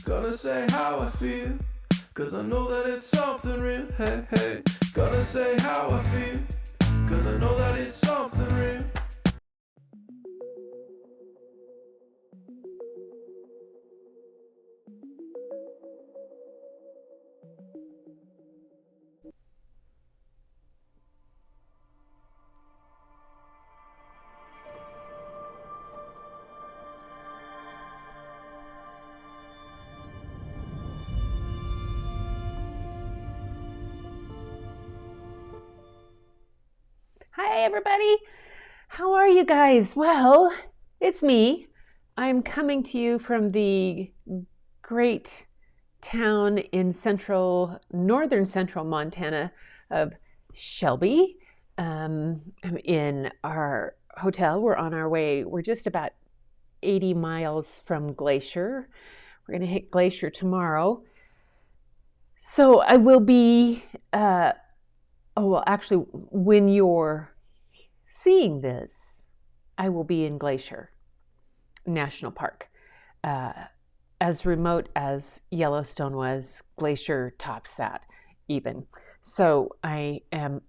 Gonna say how I feel, cause I know that it's something real. Hey, hey. Gonna say how I feel, cause I know that it's something real. Hi, everybody. How are you guys? Well, it's me. I'm coming to you from the great town in northern central Montana of Shelby. I'm in our hotel. We're on our way. We're just about 80 miles from Glacier. We're going to hit Glacier tomorrow. So I will be, actually, when you're seeing this, I will be in Glacier National Park. As remote as Yellowstone was, Glacier tops that even. So I am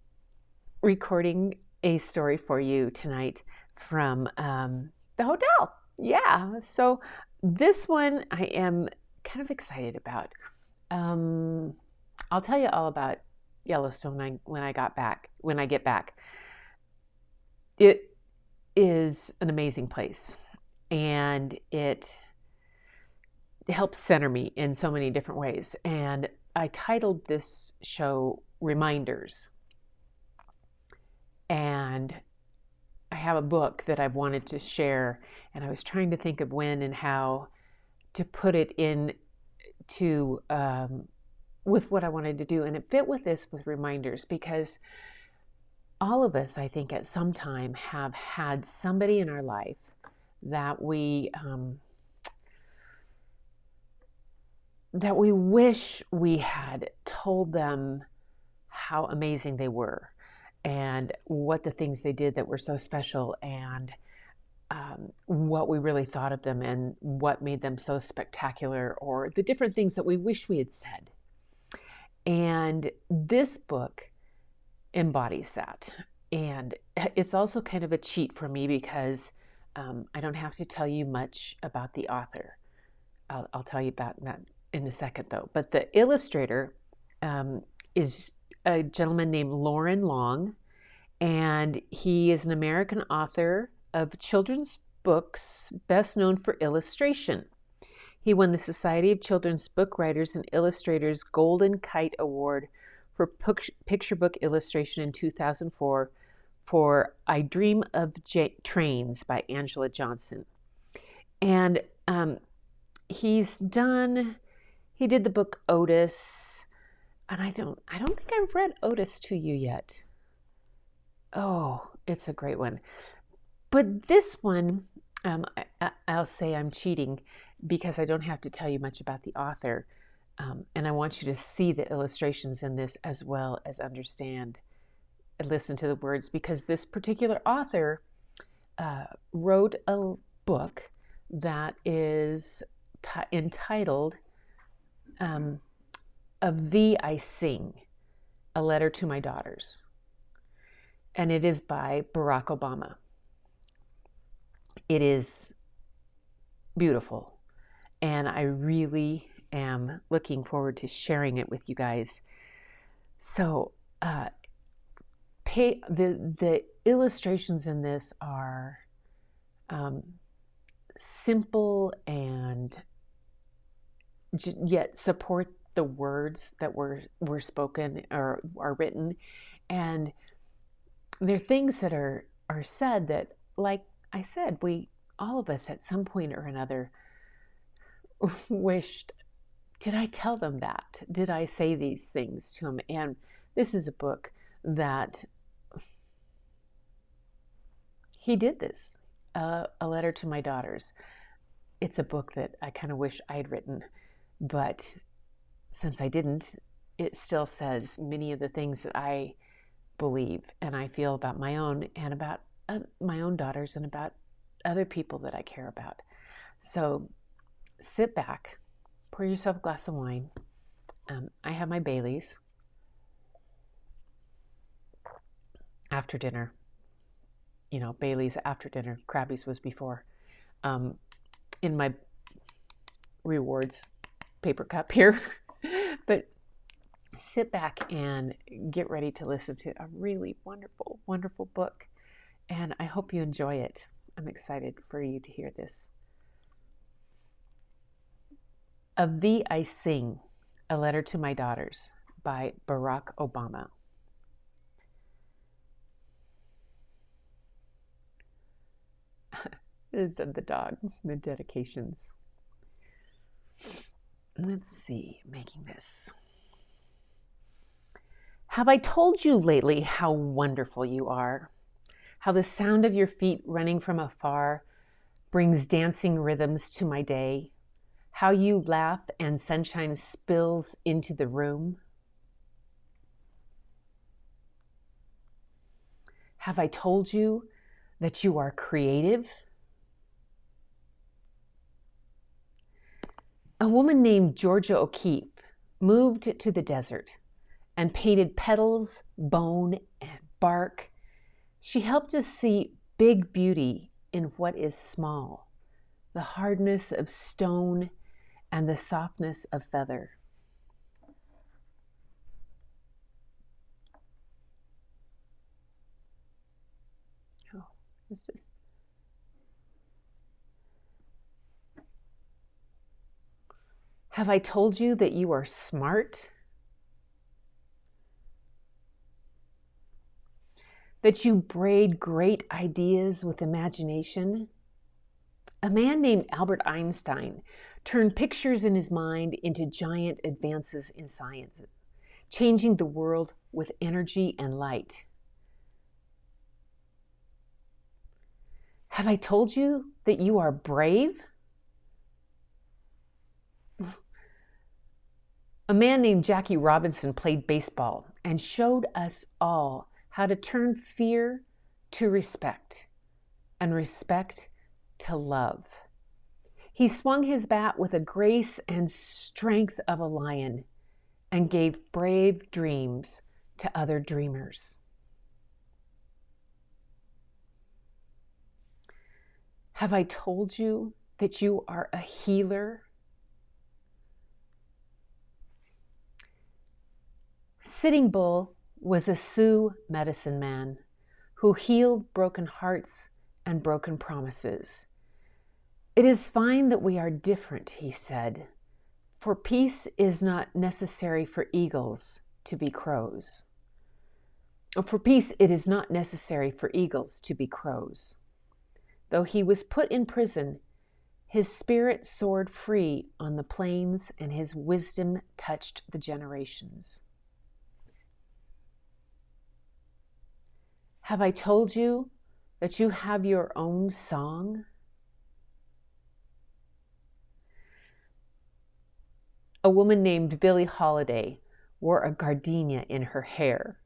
recording a story for you tonight from the hotel. Yeah, so this one I am kind of excited about. I'll tell you all about Yellowstone when I get back. It is an amazing place, and it helps center me in so many different ways. And I titled this show Reminders. And I have a book that I've wanted to share, and I was trying to think of when and how to put it in to with what I wanted to do. And it fit with this, with reminders, because all of us, I think, at some time have had somebody in our life that we wish we had told them how amazing they were and what the things they did that were so special, and what we really thought of them and what made them so spectacular, or the different things that we wish we had said. And this book embodies that. And it's also kind of a cheat for me because I don't have to tell you much about the author. I'll tell you about that in a second, though. But the illustrator is a gentleman named Loren Long, and he is an American author of children's books, best known for illustration. He won the Society of Children's Book Writers and Illustrators Golden Kite Award for picture book illustration in 2004 for I Dream of Trains by Angela Johnson. And he did the book Otis, and I don't think I've read Otis to you yet. Oh, it's a great one. But this one, I'll say I'm cheating because I don't have to tell you much about the author. And I want you to see the illustrations in this as well as understand and listen to the words, because this particular author wrote a book that is entitled Of Thee I Sing, A Letter to My Daughters. And it is by Barack Obama. It is beautiful, and I really am looking forward to sharing it with you guys. So the illustrations in this are simple and yet support the words that were spoken or are written, and they're things that are said that, like I said, all of us at some point or another wished, did I tell them that? Did I say these things to them? And this is a book that he did this, A Letter to My Daughters. It's a book that I kind of wish I had written, but since I didn't, it still says many of the things that I believe and I feel about my own and about my own daughters and about other people that I care about. So sit back, pour yourself a glass of wine. I have my Baileys after dinner. You know, Baileys after dinner. Krabby's was before. In my rewards paper cup here. But sit back and get ready to listen to a really wonderful, wonderful book. And I hope you enjoy it. I'm excited for you to hear this. Of Thee I Sing, A Letter to My Daughters by Barack Obama. This is of the dog, the dedications. Let's see, making this. Have I told you lately how wonderful you are? How the sound of your feet running from afar brings dancing rhythms to my day? How you laugh and sunshine spills into the room? Have I told you that you are creative? A woman named Georgia O'Keeffe moved to the desert and painted petals, bone, and bark. She helped us see big beauty in what is small, the hardness of stone and the softness of feather. Oh, it's just... Have I told you that you are smart? That you braid great ideas with imagination? A man named Albert Einstein turned pictures in his mind into giant advances in science, changing the world with energy and light. Have I told you that you are brave? A man named Jackie Robinson played baseball and showed us all how to turn fear to respect and respect to love. He swung his bat with a grace and strength of a lion and gave brave dreams to other dreamers. Have I told you that you are a healer? Sitting Bull was a Sioux medicine man who healed broken hearts and broken promises. It is fine that we are different, he said, for peace is not necessary for eagles to be crows. For peace, it is not necessary for eagles to be crows. Though he was put in prison, his spirit soared free on the plains and his wisdom touched the generations. Have I told you that you have your own song? A woman named Billie Holiday wore a gardenia in her hair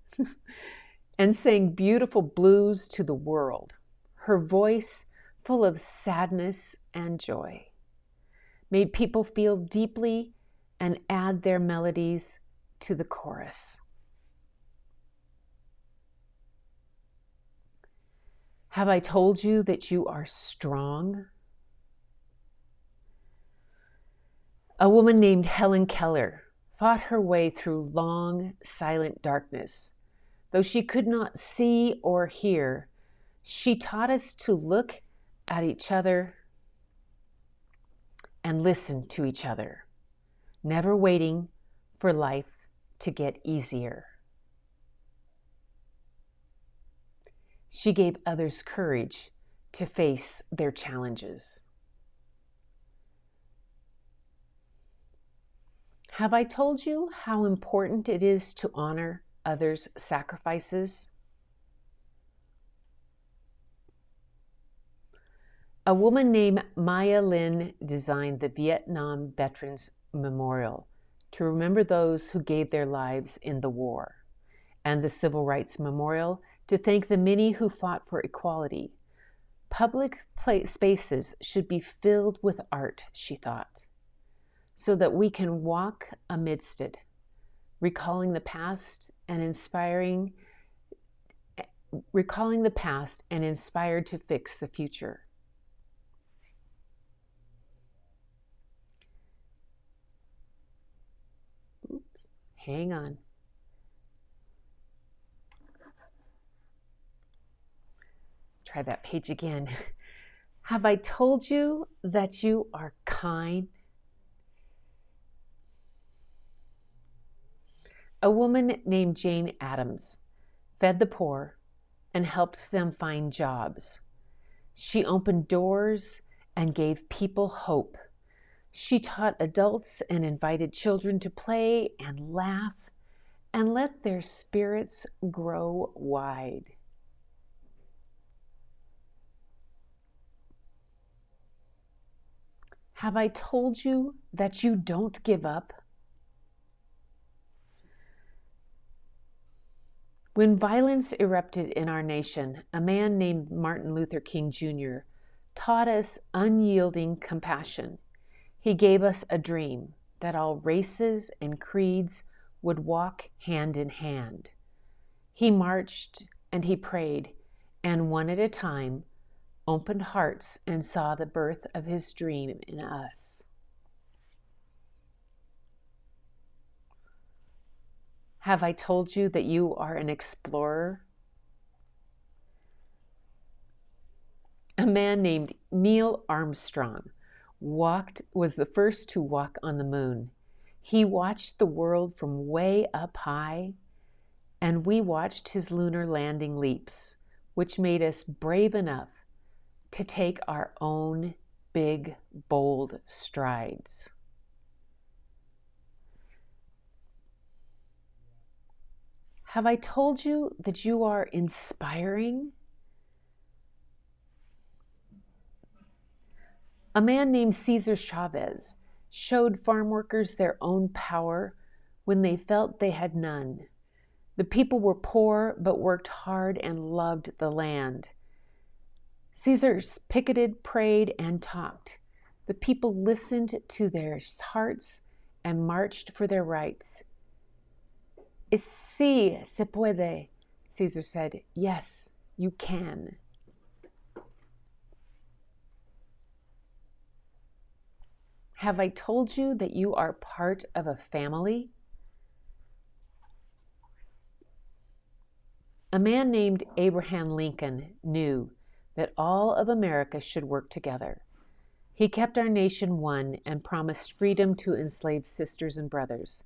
and sang beautiful blues to the world. Her voice, full of sadness and joy, made people feel deeply and add their melodies to the chorus. Have I told you that you are strong? A woman named Helen Keller fought her way through long, silent darkness. Though she could not see or hear, she taught us to look at each other and listen to each other, never waiting for life to get easier. She gave others courage to face their challenges. Have I told you how important it is to honor others' sacrifices? A woman named Maya Lin designed the Vietnam Veterans Memorial to remember those who gave their lives in the war, and the Civil Rights Memorial to thank the many who fought for equality. Public spaces should be filled with art, she thought. so that we can walk amidst it, recalling the past and inspired to fix the future. Oops, hang on. Try that page again. Have I told you that you are kind? A woman named Jane Addams fed the poor and helped them find jobs. She opened doors and gave people hope. She taught adults and invited children to play and laugh and let their spirits grow wide. Have I told you that you don't give up? When violence erupted in our nation, a man named Martin Luther King Jr. taught us unyielding compassion. He gave us a dream that all races and creeds would walk hand in hand. He marched and he prayed, and one at a time opened hearts and saw the birth of his dream in us. Have I told you that you are an explorer? A man named Neil Armstrong was the first to walk on the moon. He watched the world from way up high, and we watched his lunar landing leaps, which made us brave enough to take our own big, bold strides. Have I told you that you are inspiring? A man named Cesar Chavez showed farm workers their own power when they felt they had none. The people were poor but worked hard and loved the land. Cesar picketed, prayed, and talked. The people listened to their hearts and marched for their rights. Sí, se puede, Cesar said. Yes, you can. Have I told you that you are part of a family? A man named Abraham Lincoln knew that all of America should work together. He kept our nation one and promised freedom to enslaved sisters and brothers.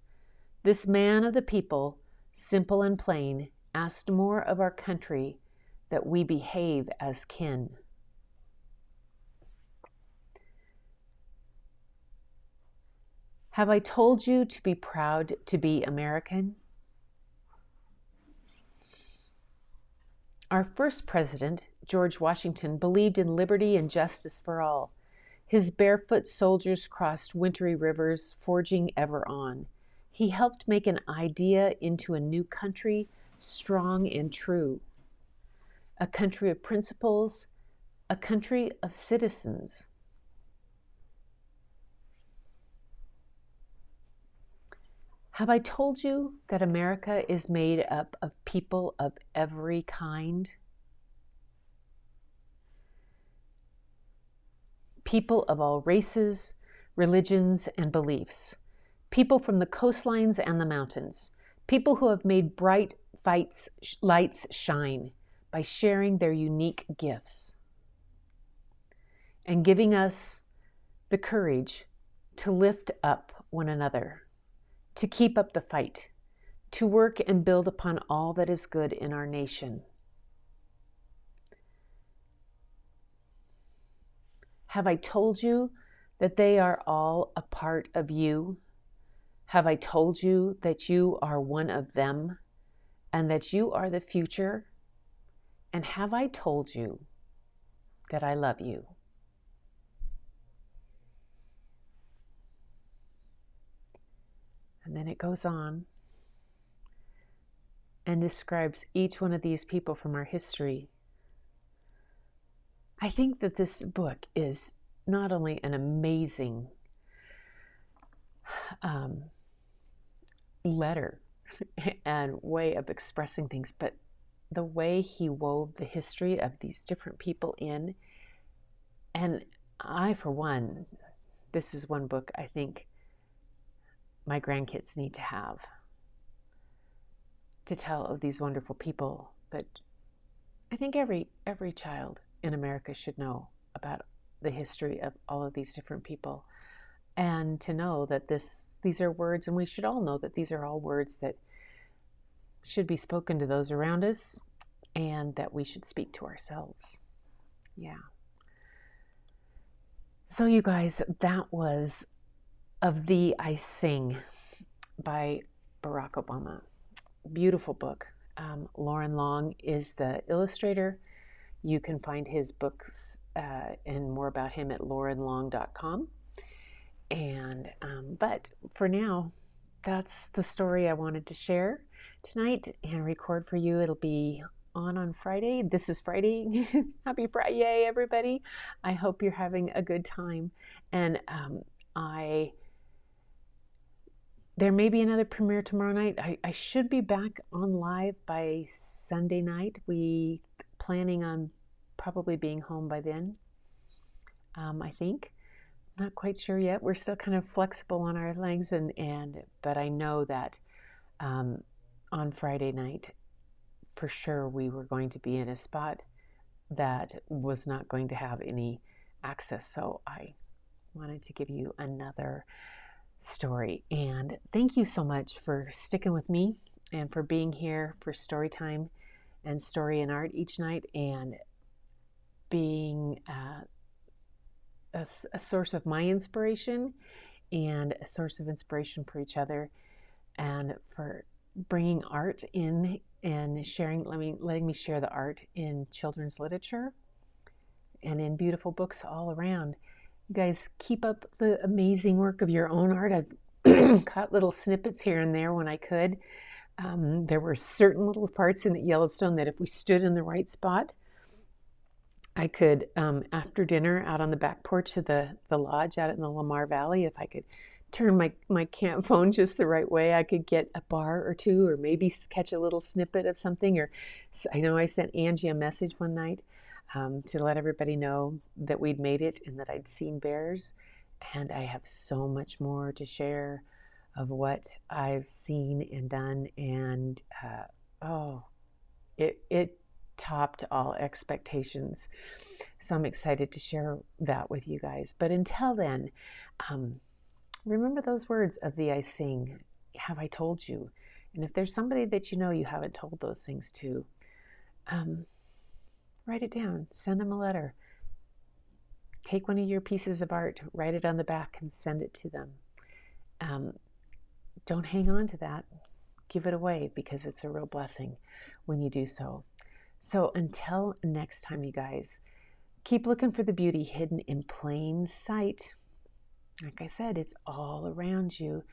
This man of the people, simple and plain, asked more of our country, that we behave as kin. Have I told you to be proud to be American? Our first president, George Washington, believed in liberty and justice for all. His barefoot soldiers crossed wintry rivers, forging ever on. He helped make an idea into a new country, strong and true. A country of principles, a country of citizens. Have I told you that America is made up of people of every kind? People of all races, religions, and beliefs. People from the coastlines and the mountains. People who have made bright lights shine by sharing their unique gifts and giving us the courage to lift up one another, to keep up the fight, to work and build upon all that is good in our nation. Have I told you that they are all a part of you? Have I told you that you are one of them and that you are the future? And have I told you that I love you? And then it goes on and describes each one of these people from our history. I think that this book is not only an amazing um, letter and way of expressing things, but the way he wove the history of these different people in. And I, for one, this is one book I think my grandkids need to have, to tell of these wonderful people that I think every child in America should know about the history of all of these different people, and to know that these are words, and we should all know that these are all words that should be spoken to those around us and that we should speak to ourselves. Yeah. So you guys, that was Of Thee I Sing by Barack Obama. Beautiful book. Lauren Long is the illustrator. You can find his books and more about him at laurenlong.com. And but for now, that's the story I wanted to share tonight and record for you. It'll be on Friday. This is Friday. Happy Friday, everybody. I hope you're having a good time. And there may be another premiere tomorrow night. I should be back on live by Sunday night. We planning on probably being home by then, I think. Not quite sure yet. We're still kind of flexible on our legs, but I know that on Friday night, for sure, we were going to be in a spot that was not going to have any access. So I wanted to give you another story. And thank you so much for sticking with me and for being here for story time and story and art each night, and being a source of my inspiration and a source of inspiration for each other, and for bringing art in and sharing, letting me share the art in children's literature and in beautiful books all around. You guys keep up the amazing work of your own art. I've caught little snippets here and there when I could. There were certain little parts in Yellowstone that if we stood in the right spot, I could, after dinner, out on the back porch of the lodge out in the Lamar Valley, if I could turn my camp phone just the right way, I could get a bar or two, or maybe catch a little snippet of something. Or I know I sent Angie a message one night to let everybody know that we'd made it and that I'd seen bears. And I have so much more to share of what I've seen and done. And it topped all expectations. So I'm excited to share that with you guys. But until then, remember those words of thee I sing. Have I told you? And if there's somebody that you know you haven't told those things to, write it down. Send them a letter. Take one of your pieces of art, write it on the back, and send it to them. Don't hang on to that. Give it away, because it's a real blessing when you do so. So until next time, you guys, keep looking for the beauty hidden in plain sight. Like I said, it's all around you.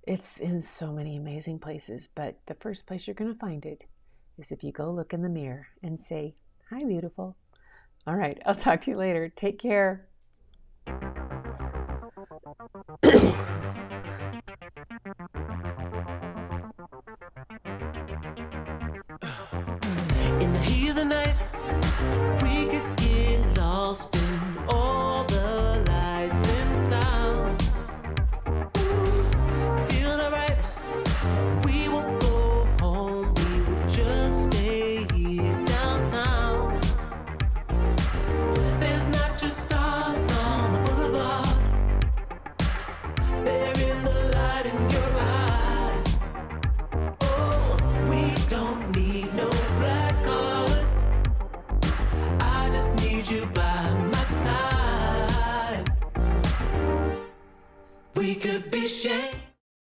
It's in so many amazing places, but the first place you're going to find it is if you go look in the mirror and say, "Hi, beautiful." All right, I'll talk to you later. Take care.